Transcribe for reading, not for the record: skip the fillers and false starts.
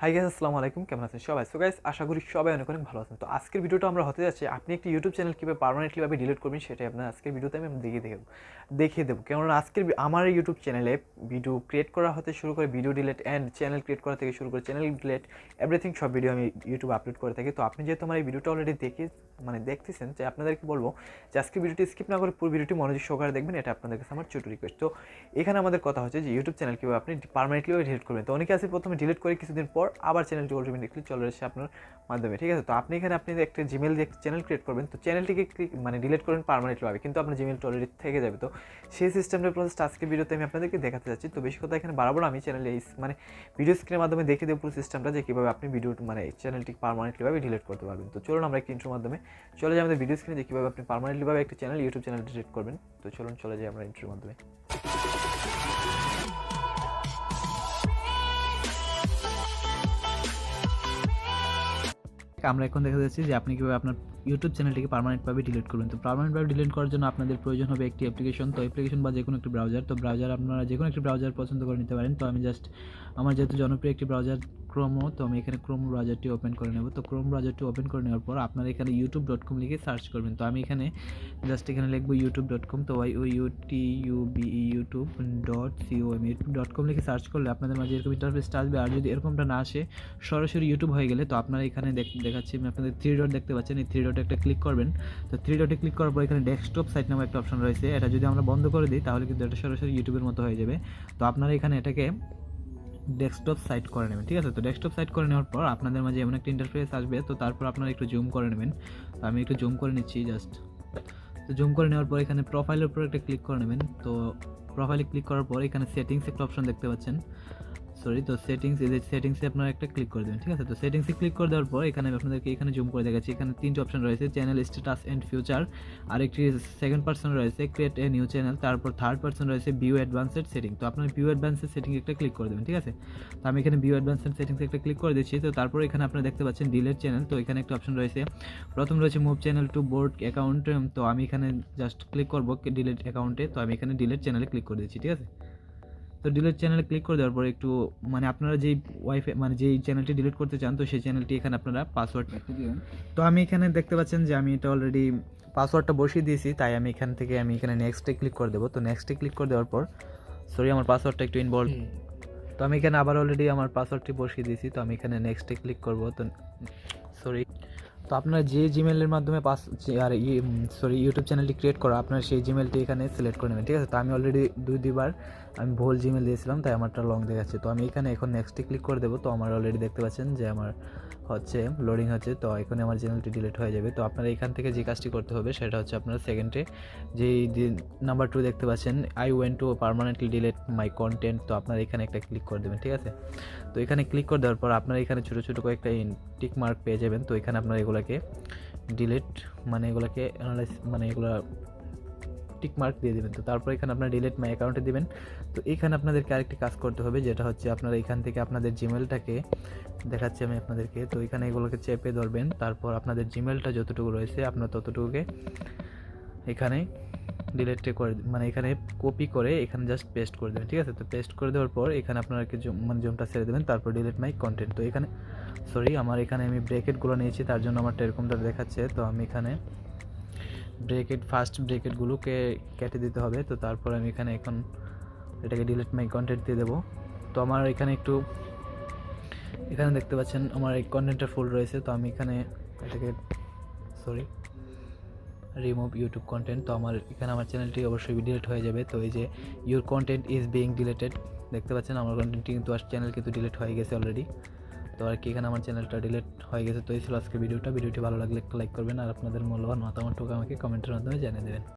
Hi guys, আসসালামু আলাইকুম। কেমন আছেন সবাই? সো গাইস, আশা করি সবাই অনেক অনেক ভালো আছেন। তো আজকের ভিডিওটা আমরা হতে যাচ্ছে আপনি একটি ইউটিউব চ্যানেল কীভাবে পার্মানেন্টলিভাবে ডিলিট করবেন সেটাই আপনার আজকের ভিডিওতে আমি দেখিয়ে দেবো। কেননা আজকের আমার ইউটিউব চ্যানেলে ভিডিও ক্রিয়েট করা হতে শুরু করে video delete and channel create করা থেকে শুরু করে চ্যানেল ডিলিট এভরিথিং সব ভিডিও আমি ইউটিউবে আপলোড করে থাকি। তো আপনি যেহেতু আমার এই ভিডিওটা অলরেডি দেখতেছেন, যে আপনাদেরকে বলবো যে আজকের ভিডিওটি স্কিপ না করে পুরো ভিডিওটি মনোযোগ সহকারে দেখবেন, এটা আপনাদের কাছে আমার ছোট রিকোয়েস্ট। তো এখানে আমাদের কথা হচ্ছে যে ইউটিউব চ্যানেল কীভাবে আপনি পার্মানেন্টলিভাবে ডিলিট করবেন। তো অনেকে আছে প্রথমে ডিলিট করে কিছুদিন পর আবার চ্যানেলটি অটোমেটিকলি চলে আসে আপনার মাধ্যমে, ঠিক আছে? তো আপনি এখানে একটা জিমেল দিয়ে চ্যানেল ক্রিয়েট করবেন, তো চ্যানেলটিকে ডিলিট করবেন পার্মানেন্টলিভাবে, কিন্তু আপনার জিমেলটা অলরেডি থেকে যাবে। তো সেই সিস্টেমটার প্রসেসটা আজকে ভিডিওতে আমি আপনাদেরকে দেখাতে যাচ্ছি। তো বেশি কথা এখানে বাড়াবো না, আমি চ্যানেলে ভিডিও স্ক্রিনের মাধ্যমে দেখিয়ে দেবো পুরো সিস্টেমটা, যে কীভাবে আপনি চ্যানেলটি পার্মানেন্টলিভাবে ডিলিট করতে পারবেন। তো চলুন আমরা একটি ইন্ট্রোর মাধ্যমে চলে যাই আমাদের ভিডিও স্ক্রিনে, যে কীভাবে আপনি পার্মানেন্টলিভাবে একটি ইউটিউব চ্যানেল ডিলিট করবেন। তো চলুন চলে যাই আমরা ইন্ট্রোর মাধ্যমে। আমরা এখন দেখা যাচ্ছে যে আপনি কীভাবে আপনার ইউটিউব চ্যানেলটিকে পার্মানেন্টভাবে ডিলিট করবেন। তো পার্মানেন্টভাবে ডিলিট করার জন্য আপনাদের প্রয়োজন হবে একটি অ্যাপ্লিকেশন। তো অ্যাপ্লিকেশন বা যে কোনো একটি ব্রাউজার। তো ব্রাউজার আপনারা যে কোনো একটি ব্রাউজার পছন্দ করে নিতে পারেন। তো আমি জাস্ট আমার যেহেতু জনপ্রিয় একটি ব্রাউজার ক্রোমো, তো আমি এখানে ক্রোম ব্রাউজারটি ওপেন করে নেব। তো ক্রোম ব্রাউজারটি ওপেন করে নেওয়ার পর আপনারা এখানে youtube.com লিখে সার্চ করবেন। তো আমি এখানে জাস্ট এখানে লিখবো youtube.com। তো youtube.com লিখে সার্চ করলে আপনাদের মাঝে এরকম ইন্টারফেসটা আসবে। আর যদি এরকমটা না আসে, সরাসরি ইউটিউব হয়ে গেলে, তো আপনারা এখানে দেখাচ্ছি আমি আপনাদের 3 ডট দেখতে পাচ্ছেন, এই 3 ডটে একটা ক্লিক করবেন। তো 3 ডটে ক্লিক করার পর এখানে ডেস্কটপ সাইট নামে একটা অপশন রয়েছে, এটা যদি আমরা বন্ধ করে দিই তাহলে কিন্তু এটা সরাসরি ইউটিউবের মতো হয়ে যাবে। তো আপনারা এখানে এটাকে ডেস্কটপ সাইট করে নেবেন, ঠিক আছে? তো ডেস্কটপ সাইট করে নেওয়ার পর আপনাদের মাঝে এমন একটা ইন্টারফেস আসবে। তো তারপর আপনারা একটু জুম করে নেবেন। তো আমি একটু জুম করে নিচ্ছি জাস্ট। তো জুম করে নেওয়ার পর এখানে প্রোফাইলের উপর একটা ক্লিক করে নেবেন। তো প্রোফাইলে ক্লিক করার পর এখানে সেটিংস একটা অপশন দেখতে পাচ্ছেন, তো সেটিংসে আপনারা একটা ক্লিক করে দেবেন, ঠিক আছে? তো সেটিংসে ক্লিক করে দেওয়ার পর এখানে আপনাদেরকে এখানে জুম করে দেখাচ্ছি, এখানে 3টি অপশন রয়েছে, চ্যানেল স্ট্যাটাস এন্ড ফিউচার, আর একটি সেকেন্ড পার্সন রয়েছে ক্রিয়েট এ নিউ চ্যানেল, তারপর থার্ড পার্সন রয়েছে ভিউ অ্যাডভান্সড সেটিং। তো আপনার ভিউ অ্যাডভান্সড সেটিং একটা ক্লিক করে দেবেন, ঠিক আছে? তো আমি এখানে ভিউ অ্যাডভান্সড সেটিংসে একটা ক্লিক করে দিচ্ছি। তো তারপর এখানে আপনারা দেখতে পাচ্ছেন ডিলিট চ্যানেল। তো এখানে একটা অপশন রয়েছে, প্রথম রয়েছে move channel to board account. তো আমি এখানে জাস্ট ক্লিক করবো ডিলিট অ্যাকাউন্টে। তো আমি এখানে ডিলিট চ্যানেলে ক্লিক করে দিচ্ছি, ঠিক আছে? তো ডিলিট চ্যানেলে ক্লিক করে দেওয়ার পর একটু আপনারা যেই যেই চ্যানেলটি ডিলিট করতে চান, তো সেই চ্যানেলটি এখানে আপনারা পাসওয়ার্ড দিবেন। তো আমি এখানে দেখতে পাচ্ছেন যে আমি এটা অলরেডি পাসওয়ার্ডটা বসিয়ে দিয়েছি, তাই আমি এখানে নেক্সটে ক্লিক করে দেবো। তো নেক্সটে ক্লিক করে দেওয়ার পর আমার পাসওয়ার্ডটা একটু ইনভলভ। তো আমি এখানে আবার অলরেডি আমার পাসওয়ার্ডটি বসিয়ে দিয়েছি। তো আমি এখানে নেক্সটে ক্লিক করবো। তো তো আপনারা যে জিমেলের মাধ্যমে ইউটিউব চ্যানেলটি ক্রিয়েট করা, আপনারা সেই জিমেলটি এখানে সিলেক্ট করে নেবেন, ঠিক আছে? তো আমি অলরেডি দুইবার আমি ভুল জিমেল দিয়েছিলাম, তাই আমারটা লং দেখাচ্ছে। তো আমি এখানে এখন নেক্সটে ক্লিক করে দেবো। তো আমার অলরেডি দেখতে পাচ্ছেন যে আমার লোডিং হচ্ছে। তো এখানে আমার চ্যানেলটি ডিলিট হয়ে যাবে। তো আপনারা এখান থেকে যে কাজটি করতে হবে সেটা হচ্ছে, আপনারা সেকেন্ডে যেই নাম্বার 2 দেখতে পাচ্ছেন, I went to permanently delete my content. তো আপনারা এখানে একটা ক্লিক করে দেবেন, ঠিক আছে? তো এখানে ক্লিক করে দেওয়ার পর আপনারা এখানে ছোটো ছোটো কয়েকটা টিক মার্ক পেয়ে যাবেন। তো এখানে আপনারা এগুলোকে ডিলিট এগুলোকে অ্যানালাইজ এগুলো টিক মার্ক দিয়ে দেবেন। তো তারপর এখানে আপনারা ডিলিট মাই অ্যাকাউন্টে দিবেন। তো এখানে আপনাদেরকে আরেকটি কাজ করতে হবে, যেটা হচ্ছে আপনারা এখান থেকে আপনাদের জিমেলটাকে দেখাচ্ছি আমি আপনাদেরকে। তো এখানে এগুলোকে চেপে ধরবেন, তারপর আপনাদের জিমেলটা যতটুকু রয়েছে আপনার ততটুকুকে এখানে ডিলিট করে এখানে কপি করে এখানে জাস্ট পেস্ট করে দেবেন, ঠিক আছে? তো পেস্ট করে দেওয়ার পর এখানে আপনারা জুমটা ছেড়ে দেবেন, তারপর ডিলিট মাই কন্টেন্ট। তো এখানে আমার এখানে আমি ব্রেকেটগুলো নিয়েছি, তার জন্য আমারটা এরকমটা দেখাচ্ছে। তো আমি এখানে ফার্স্ট ব্রেকেটগুলোকে কেটে দিতে হবে। তো তারপর আমি এখানে এখন এটাকে ডিলিট মাই কন্টেন্ট দিয়ে দেবো। তো আমার এখানে দেখতে পাচ্ছেন আমার এই কন্টেন্টটা ফুল রয়েছে। তো আমি এখানে এটাকে রিমুভ ইউটিউব কন্টেন্ট। তো আমার চ্যানেলটি অবশ্যই ডিলিট হয়ে যাবে। তো এই যে your content is being deleted দেখতে পাচ্ছেন, আমার কন্টেন্টটি কিন্তু চ্যানেল কিন্তু ডিলিট হয়ে গেছে অলরেডি। তো আর কি এখানে আমার চ্যানেলটা ডিলিট হয়ে গেছে। তো এই ছিল আজকে ভিডিওটি ভালো লাগলে লাইক করবেন, আর আপনাদের মূল্যবান মতামতটুকু আমাকে কমেন্টের মাধ্যমে জানিয়ে দেবেন।